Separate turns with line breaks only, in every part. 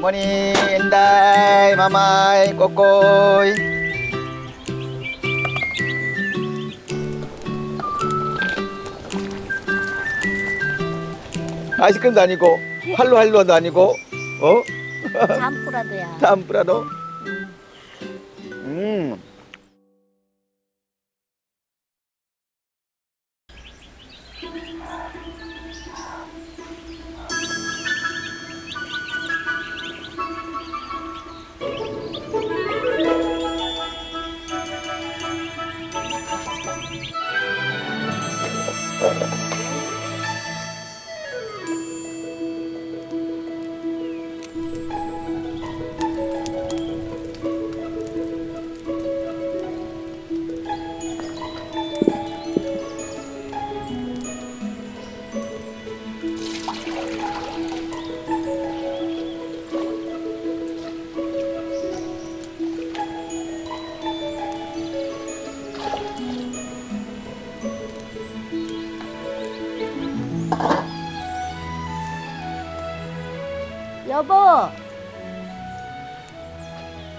머니 엔다이 마마이 꼬꼬이. 아이스크림도 아니고 할로할로도 아니고
잠프라도야.
담프라도.
여보,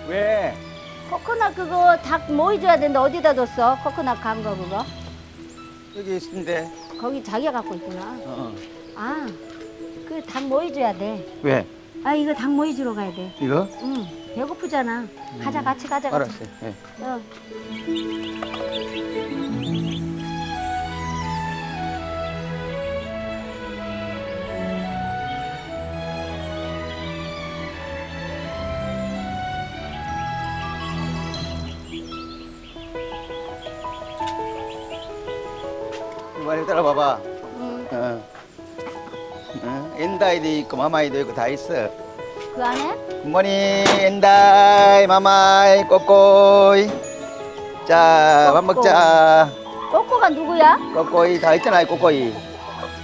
왜?
코코넛 그거 닭 뭐 해줘야 되는데 어디다 뒀어? 코코넛 간 거 그거?
여기 있는데.
거기 자기가 갖고 있구나. 아, 그 닭 뭐 해줘야 돼?
왜?
아, 이거 닭 뭐 해주러 가야 돼?
이거?
응, 배고프잖아. 가자, 같이 가자. 같이.
알았어. 네.
어.
많이 따라봐봐.
응.
엔다이도 있고 마마이도 있고 다 있어.
그 안에?
굿모닝 엔다이 마마이 꼬꼬이. 자, 밥
꼬꼬.
먹자.
꼬꼬가 누구야?
꼬꼬이 다 있잖아. 꼬꼬이.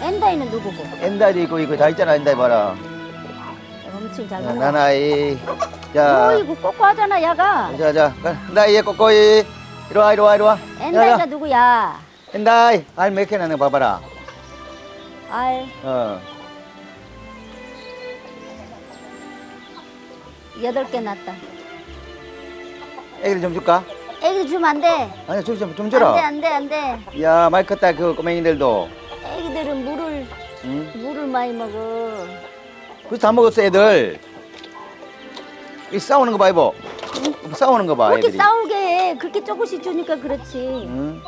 엔다이는 누구고?
엔다이도 있고 이거 다 있잖아. 엔다이 봐라.
엄청 잘 먹어.
나나이. 자,
어이구, 꼬꼬 하잖아, 야가.
자. 엔다이의 꼬꼬이. 이리 와.
엔다이가
야.
누구야?
엔다이. 알 몇 개 나는 거 봐봐라.
알, 8개 났다.
애기들 좀 줄까?
애기들 주면 안 돼.
아니, 좀 줘라.
안 돼.
야, 많이 컸다, 그 꼬맹이들도.
애기들은
응?
물을 많이 먹어.
그래서 다 먹었어, 애들. 이 싸우는 거 봐, 이보. 싸우는 거 봐,
그렇게
애들이.
싸우게 해. 그렇게 조금씩 주니까 그렇지.
응?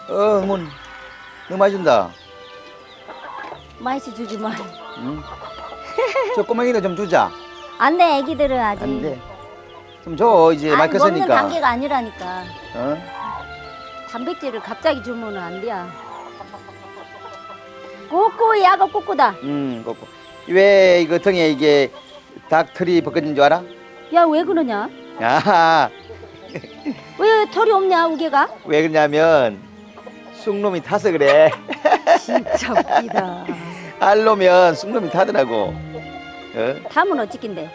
너무 많이 준다.
많이 주지 마.
응? 저 꼬맹이들 좀 주자.
안 돼, 애기들은 아직.
안 돼. 좀 줘, 이제 많이
아니, 먹는
컸으니까.
단계가 아니라니까.
어?
단백질을 갑자기 주면 안 돼. 꼬꼬, 야가 꼬꼬다.
꼬꼬. 왜 이거 등에 이게 닭털이 벗겨진 줄 알아?
야, 왜 그러냐?
야,
왜 털이 없냐, 우개가?
왜 그러냐면 쑥놈이 타서 그래.
진짜 웃기다.
알로면 쑥놈이 타더라고.
다음은 어찌긴데?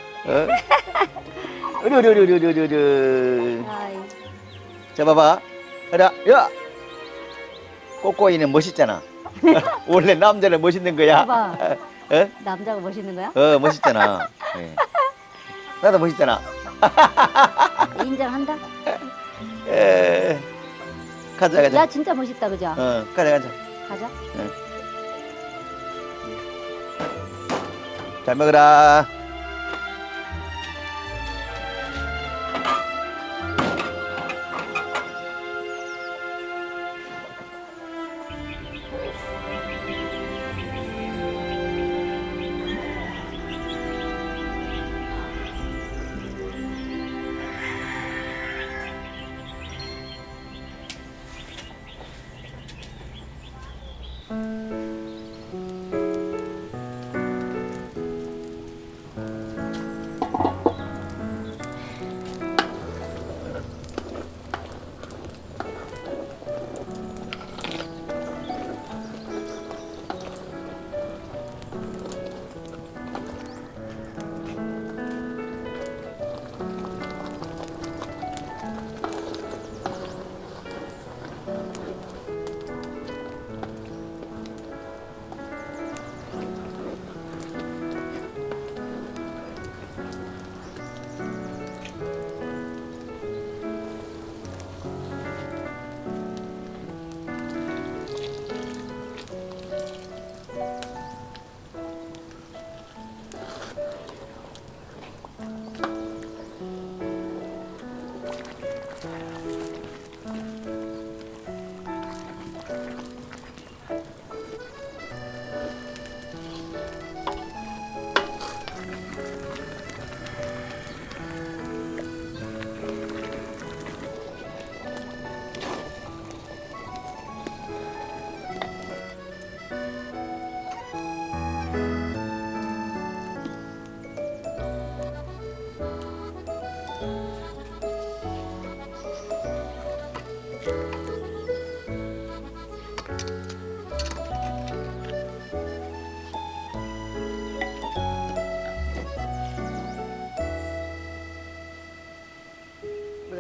으르르르르르르.
아이,
자, 봐봐. 야! 꼬꼬이는 멋있잖아. 원래 남자는 멋있는 거야.
봐봐.
어?
남자가 멋있는 거야?
멋있잖아. 예. 나도 멋있잖아.
인정한다?
가자.
야, 진짜 멋있다, 그죠?
가자.
가자.
잘 먹어라.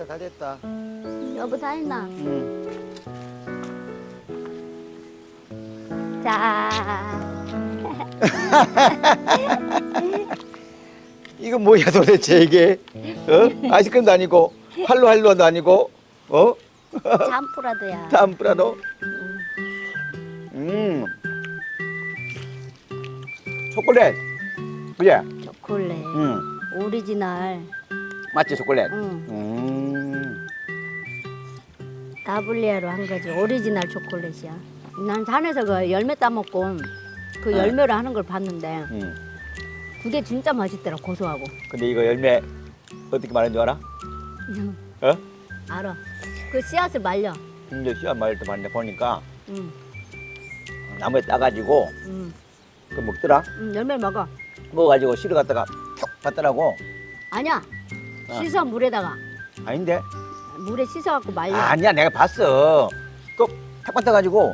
다 됐다.
여보 다 했나?
응.
자.
이거 뭐야 도대체 이게? 어? 아이스크림도 아니고 할로할로도 아니고 어?
잠프라도야.
담프라도. 초콜릿. 그래?
초콜릿.
응.
오리지널.
맞지 초콜릿?
응. 다블리아로 한 거지. 오리지널 초콜릿이야. 난 산에서 그 열매 따먹고 그 열매로 하는 걸 봤는데
응.
그게 진짜 맛있더라. 고소하고.
근데 이거 열매 어떻게 말하는 줄 알아? 어?
알아. 그 씨앗을 말려.
근데 씨앗 말을 때 봤는데 보니까
응.
나무에 따가지고
응.
그 먹더라.
응. 열매를 먹어.
먹어가지고 실어 갖다가 톡 받더라고.
아니야.
어.
씻어 물에다가.
아닌데?
물에 씻어갖고 말려.
아니야 내가 봤어. 그탁 받아가지고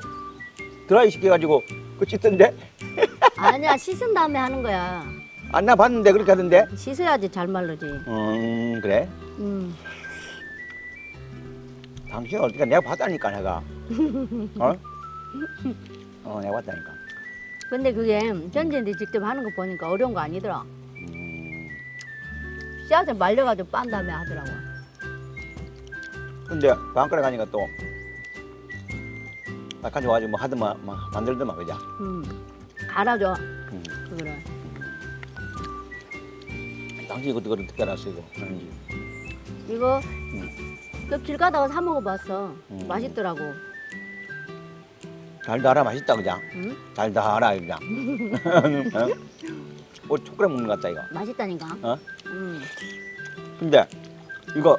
드라이 시켜가지고 그 씻던데?
아니야. 씻은 다음에 하는 거야.
아 나 봤는데 그렇게 하던데?
씻어야지 잘 마르지.
그래?
응.
당신 어떻게 내가 봤다니까 내가. 어? 내가 봤다니까.
근데 그게 현지인들이 직접 하는 거 보니까 어려운 거 아니더라. 씨앗을 말려가지고 빤 다음에 하더라고.
근데 방앗간에 가니까 또 낙한 와가지고 뭐 하더만 만들더만 그자.
갈아줘.
음.
그거를.
당신이 그것도 어떻게 알았어 이거 하는지.
이거 그 길 가다가 사 먹어봤어. 맛있더라고.
잘도 알아 맛있다 그자.
응?
잘도 알아 그자. 뭐 초콜릿 먹는 것 같다 이거.
맛있다니까.
어?
응.
근데 이거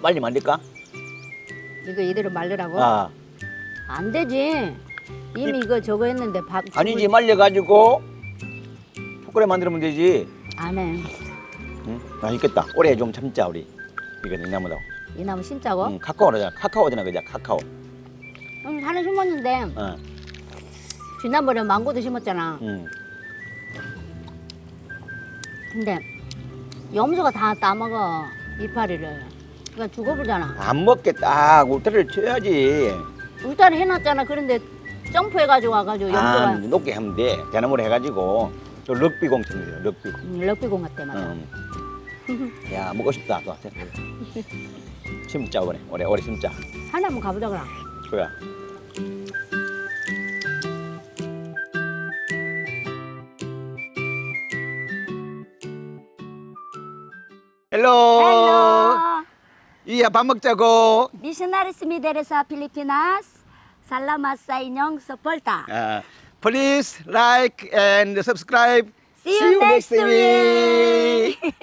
빨리 만들까?
이거 이대로 말리라고?
아
안 되지. 이미 이거 저거 했는데 밥.
아니지 말려가지고 초콜릿 만들면 되지.
안 해.
응? 맛있겠다. 오래 좀 참자 우리. 이거 냉나무다.
이 나무 심자고?
응, 카카오라잖아. 카카오잖아 그자 카카오.
산에 심었는데
어.
지난번에 망고도 심었잖아.
응.
근데 염소가 다 따먹어 이파리를. 그러니까 죽어버리잖아.
안 먹겠다. 울타리를 쳐야지.
울타리 해놨잖아. 그런데 점프해가지고 와가지고 염소가
높게 하면 돼. 대나무로 해가지고 또 럭비공 치면 돼. 럭비공.
럭비공 같대 맞아.
야 먹고 싶다. 또 심자 오래 심자.
산에 한번 가보자 그럼.
그야. 헬로.
Hello,
이야 밥 먹자고.
missionaries mi dari sa Pilipinas. Salamat sa inyong suporta.
Please like and subscribe.
See you next
week.
week.